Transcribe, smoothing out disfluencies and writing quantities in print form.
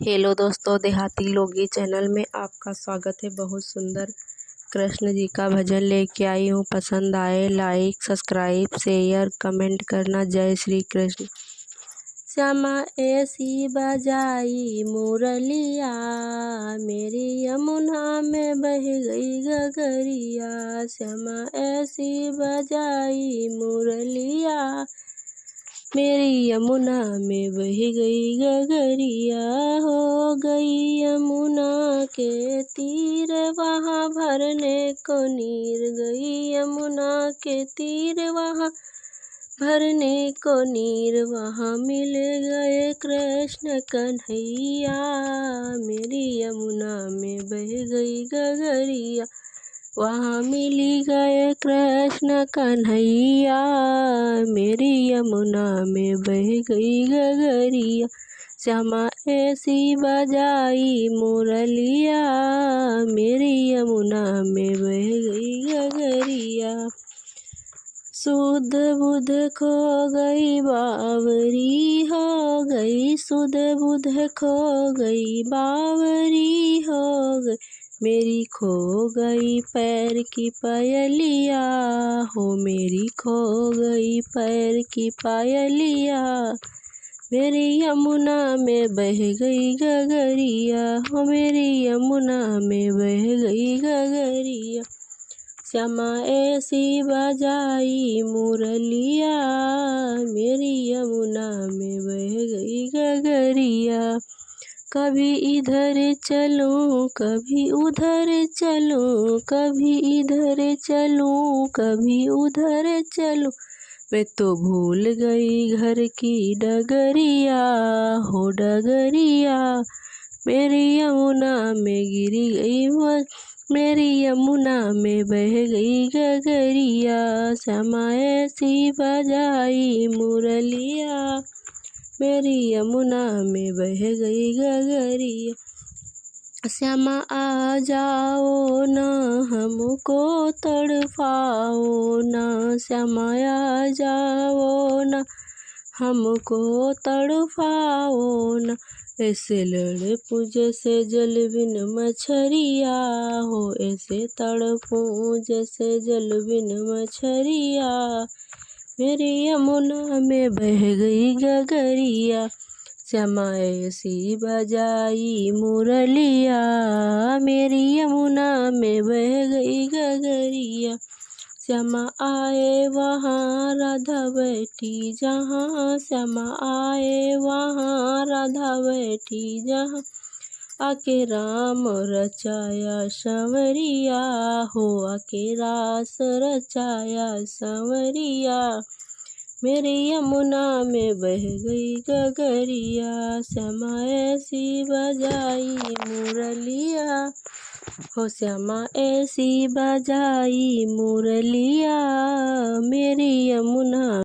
Hello दोस्तों, देहाती लोगी चैनल में आपका स्वागत है। बहुत सुंदर कृष्ण जी का भजन लेके आई हूँ। पसंद आए लाइक सब्सक्राइब शेयर कमेंट करना। जय श्री कृष्ण। श्यामा ऐसी बजाई मुरलिया, मेरी यमुना में बह गई गगरिया। श्यामा ऐसी बजाई मुरलिया, मेरी यमुना में बह गई गगरिया। हो गई यमुना के तीर, वहाँ भरने को नीर गई। यमुना के तीर वहाँ भरने को नीर, वहाँ मिल गए कृष्ण कन्हैया। मेरी यमुना में बह गई गगरिया, वहाँ मिली गए कृष्ण कन्हैया। मेरी यमुना में बह गई गगरिया, श्यामा ऐसी बजाई मुरलिया, मेरी यमुना में बह गई गगरिया। सुध बुध खो गई बावरी हो गई, सुध बुध खो गई बावरी हो गई। मेरी खो गई पैर की पायलिया, हो मेरी खो गई पैर की पायलिया। मेरी यमुना में बह गई गगरिया, हो मेरी यमुना में बह गई गगरिया। श्यामा ऐसी बजाई मुरलिया, मेरी यमुना में बह गई गगरिया। कभी इधर चलूं कभी उधर चलूं, कभी इधर चलूं कभी उधर चलूं। मैं तो भूल गई घर की डगरिया, हो डगरिया। मेरी यमुना में गिरी गई, मेरी यमुना में बह गई गगरिया। श्यामा ऐसी बजाई मुरलिया, मेरी यमुना में बह गई गगरिया। श्यामा आ जाओ ना हमको तड़पाओ ना, श्यामा आ जाओ ना हमको तड़पाओ ना। ऐसे लड़पूं जैसे जल बिन मछरिया, हो ऐसे तड़पूं जैसे जल बिन मछरिया। मेरी यमुना में बह गई गगरिया, श्यामा ऐसी बजाई मुरलिया, मेरी यमुना में बह गई गगरिया। श्यामा आए वहाँ राधा बैठी जहाँ, श्यामा आए वहाँ राधा बैठी जहाँ। आके राम रचाया संवरिया, हो आके रास रचाया संवरिया। मेरी यमुना में बह गई गगरिया, श्यामा ऐसी बजाई मुरलिया, हो श्यामा ऐसी बजाई मुरलिया। मेरी यमुना